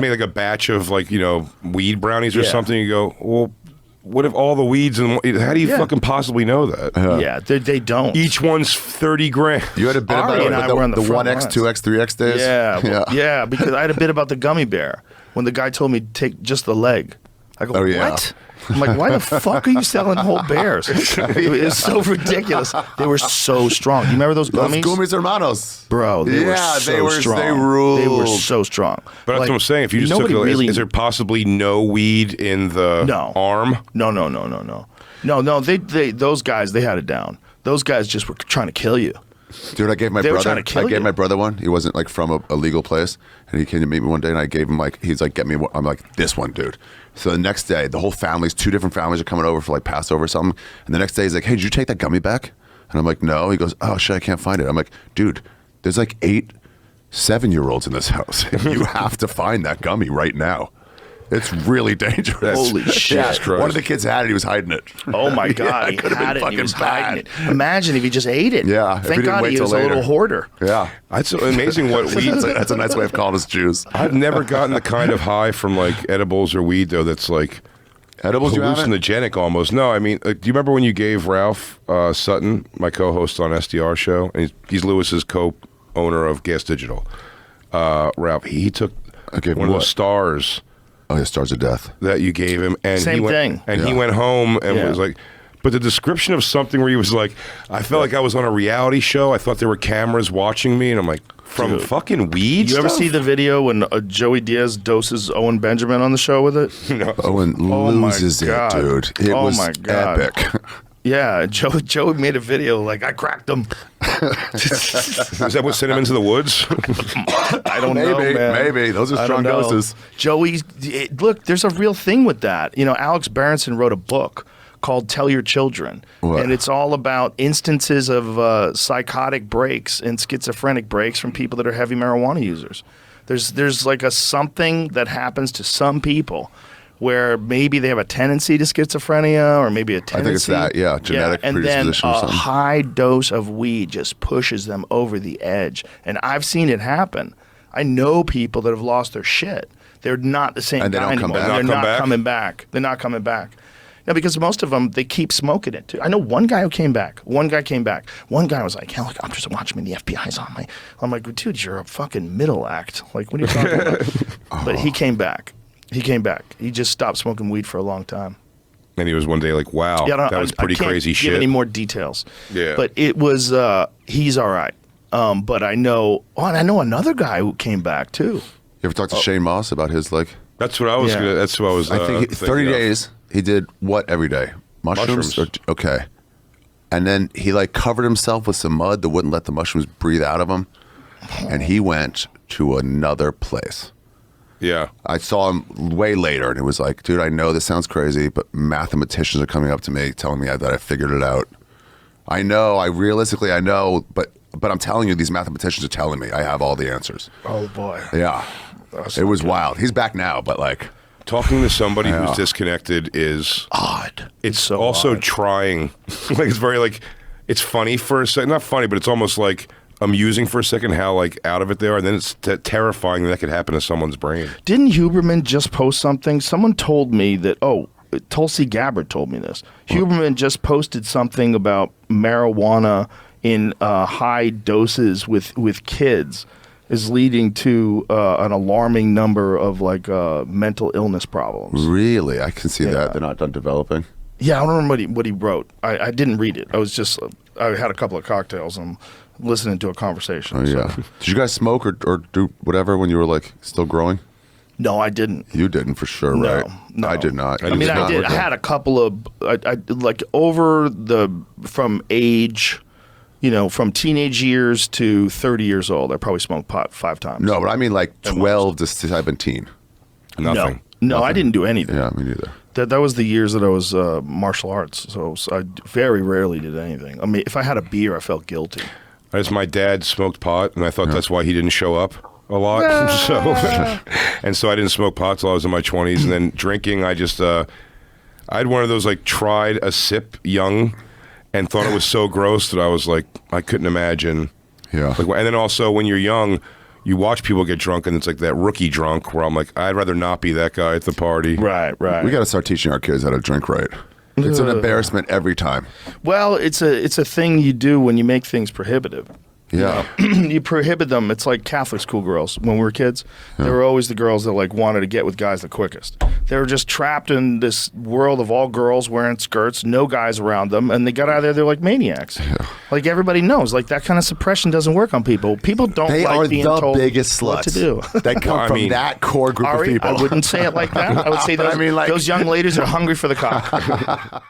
made like a batch of like, you know, weed brownies or something. You go, well, what if all the weeds and how do you fucking possibly know that? Yeah, they don't. Each one's 30 grams. You had a bit Ari and I were on the the 1X, 2X, 3X days? Yeah, because I had a bit about the gummy bear when the guy told me to take just the leg. I go, what? I'm like, why the fuck are you selling whole bears? It was so ridiculous. They were so strong. You remember those gummies? Those gummies hermanos. Bro, they were so strong. They ruled. They were so strong. But that's what I'm saying. If you just took it, is there possibly no weed in the arm? No. They those guys, they had it down. Those guys just were trying to kill you. Dude, I gave my brother one. He wasn't like from a legal place, and he came to meet me one day, and I gave him like, he's like, get me one. I'm like, this one, dude. So the next day, the whole family's, 2 different families are coming over for like Passover or something, and the next day he's like, hey, did you take that gummy back? And I'm like, no. He goes, oh shit, I can't find it. I'm like, dude, there's like 8 7-year-olds in this house. You have to find that gummy right now. It's really dangerous. Holy shit. One of the kids had it. He was hiding it. Oh, my God. He had it. He was hiding it. Imagine if he just ate it. Yeah. Thank God he was a little hoarder. Yeah. That's amazing what weed... That's a nice way of calling us Jews. I've never gotten the kind of high from like edibles or weed, though, that's like... Edibles, hallucinogenic almost. No, I mean, do you remember when you gave Ralph Sutton, my co-host on SDR show, and he's Lewis's co-owner of Gas Digital, Ralph, he took one of those stars... Oh, yeah, Stars of Death. That you gave him. And Same thing. And he went home and was like, but the description of something where he was like, I felt like I was on a reality show. I thought there were cameras watching me. And I'm like, from fucking weed You ever see the video when Joey Diaz doses Owen Benjamin on the show with it? No. Owen loses it, dude. It was epic. Yeah, Joe made a video like, I cracked him. Is that what sent him into the woods? I don't know, man. Maybe. Those are strong doses. Look, there's a real thing with that. You know, Alex Berenson wrote a book called Tell Your Children. What? And it's all about instances of psychotic breaks and schizophrenic breaks from people that are heavy marijuana users. There's like something that happens to some people where maybe they have a tendency to schizophrenia or maybe a tendency. I think it's that, genetic predisposition or something. And then a high dose of weed just pushes them over the edge. And I've seen it happen. I know people that have lost their shit. They're not the same guy anymore. They're not coming back. They're not coming back. No, because most of them, they keep smoking it too. I know one guy who came back. One guy was like, helicopters are watching me. The FBI's on me. I'm like, dude, you're a fucking middle act. Like, what are you talking about? But he came back. He just stopped smoking weed for a long time. And he was one day like, wow, that was pretty crazy shit. I can't give any more details. Yeah. But it was, he's all right. But I know another guy who came back too. You ever talk to Shane Moss about his like? That's what I was gonna, that's what I was I think 30 days, he did what every day? Mushrooms? Okay. And then he like covered himself with some mud that wouldn't let the mushrooms breathe out of him. And he went to another place. Yeah. I saw him way later, and it was like, dude, I know this sounds crazy, but mathematicians are coming up to me telling me that I figured it out. I know, I know, but I'm telling you, these mathematicians are telling me I have all the answers. Oh, boy. Yeah. It was wild. He's back now, but like... Talking to somebody who's disconnected is... odd. It's so also odd. Trying. Like, it's very like... It's funny for a second. Not funny, but it's almost like... amusing for a second how like out of it they are, and then it's terrifying that could happen to someone's brain. Didn't Huberman just post something? Someone told me that, Tulsi Gabbard told me this. Huberman just posted something about marijuana in high doses with kids is leading to an alarming number of like mental illness problems. Really? I can see that. They're not done developing. Yeah, I don't remember what he wrote. I didn't read it. I had a couple of cocktails and listening to a conversation. Oh, yeah. So. Did you guys smoke or do whatever when you were like still growing? No, I didn't. You didn't for sure, right? No, I did not. I did. I had a couple of like from age, from teenage years to 30 years old. I probably smoked pot 5 times. No, but I mean like 12 to 17. Nothing. No, I didn't do anything. Yeah, me neither. That was the years that I was martial arts, so I very rarely did anything. I mean, if I had a beer, I felt guilty. My dad smoked pot, and I thought that's why he didn't show up a lot. So I didn't smoke pot till I was in my 20s, and then drinking, I just I had one of those like tried a sip young, and thought it was so gross that I was like I couldn't imagine. Yeah. Like, and then also when you're young, you watch people get drunk, and it's like that rookie drunk where I'm like, I'd rather not be that guy at the party. Right. We got to start teaching our kids how to drink right. It's an embarrassment every time. Well, it's a thing you do when you make things prohibitive. Yeah. You prohibit them. It's like Catholic schoolgirls. When we were kids, they were always the girls that like wanted to get with guys the quickest. They were just trapped in this world of all girls wearing skirts, no guys around them, and they got out of there, they're like maniacs. Yeah. Like everybody knows, like that kind of suppression doesn't work on people. People don't like being told what to do. They come from that core group Ari, of people. I wouldn't say it like that. I would say those young ladies are hungry for the cock.